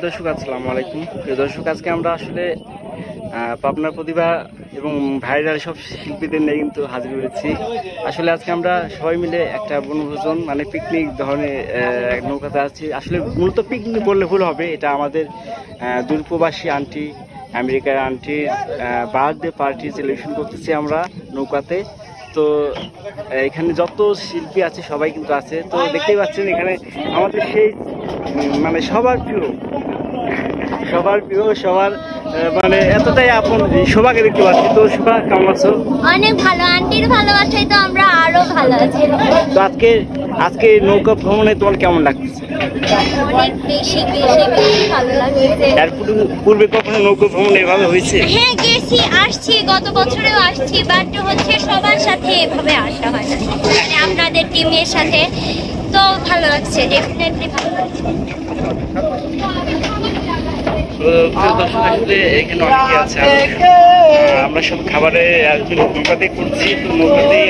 দর্শক আসসালামু আলাইকুম। প্রিয় দর্শক, আজকে আমরা আসলে পাবনার প্রতিভা এবং ভাইরাল সব শিল্পীদের নিয়ে কিন্তু হাজির হয়েছি। আসলে আজকে আমরা সবাই মিলে একটা বনভোজন মানে পিকনিক ধরনের নৌকাতে আছি। আসলে মূলত পিকনিক বললে ভুল হবে, এটা আমাদের দূরপ্রবাসী আন্টি, আমেরিকার আন্টির বার্থডে পার্টি সেলিব্রেশন করতেছি আমরা নৌকাতে। তো এখানে যত শিল্পী আছে সবাই কিন্তু আছে। তো দেখতেই পাচ্ছেন এখানে আমাদের সেই মানে সবার প্রিয় সবার মানে এতটাই আপন শোভাকে দেখতে পাচ্ছি। তো শোভা কেমন আছো? অনেক ভালো, আন্টির ভালোবাসায় তো আমরা আরো ভালো আছি। তো আজকে নৌকা ভ্রমণে তোমার কেমন লাগছে? অনেক বেশি ভালো লাগছে। এর পূর্বে কখনো নৌকা ভ্রমণ এভাবে হয়েছে? হ্যাঁ গেছি, আসছি, গত বছরেও আসছি, বাট হচ্ছে সবার সাথে এভাবে আসা হয় না, মানে আপনাদের টিমের সাথে। তো ভালো লাগছে, ডেফিনেটলি ভালো লাগছে। আসলে এখানে অনেকে আছে, আমরা সব খাবারে নৌকাতে করছি। তো নৌকাতেই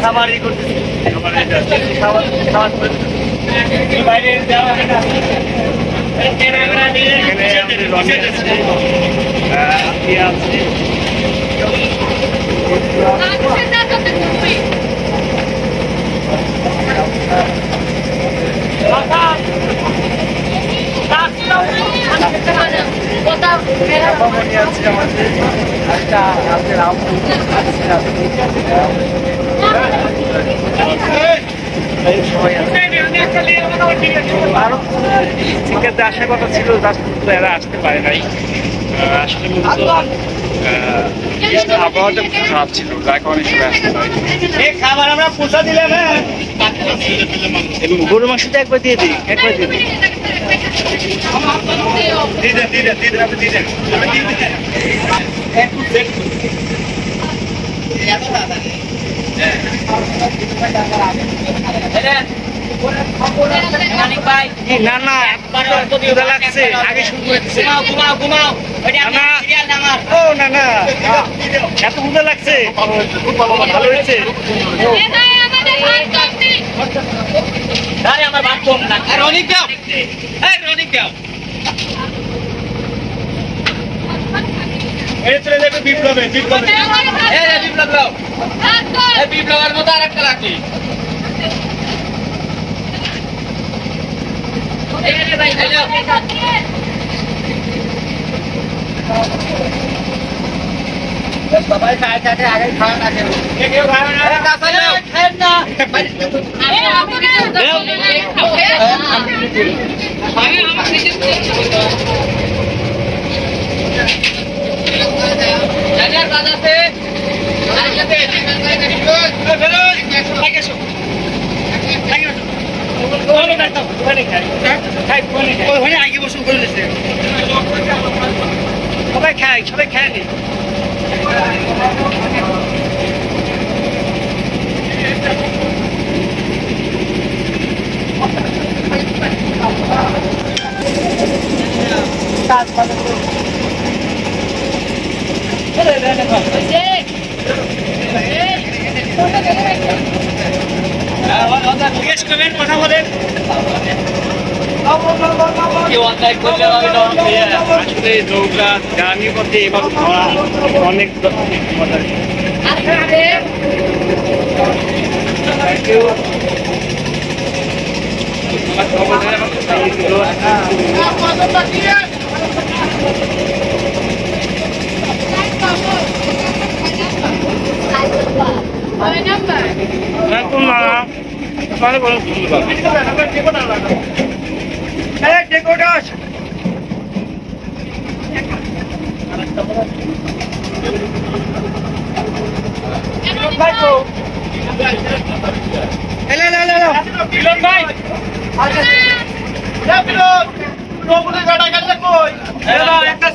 খাবারই করতেছি। শিক্ষার্থী আসার কথা ছিল, এরা আসতে পারে নাই। আসলে মূলত আবহাওয়াটা খুব খারাপ ছিল, যার কারণে সবাই আসতে পারে। খাবার আমরা পোষা দিলাম, গরু মাংসটা একবার দিয়ে দিই, না না লাগছে, আগে শুরু করেছে। ও না না, এত ক্ষুধা লাগছে, ভালো হয়েছে। আমার ভাত কম না, অনেক দাও, অনেক দাও। চলে যাবে বিপ্লবের মতো আর একটা রাখি। সবাই খায় আগে খাওয়া না, কেউ খায় না। সবাই খায় নি। কথা বলেন, আসলে নৌকা জার্নি করতে এবার অনেক মজা। একটা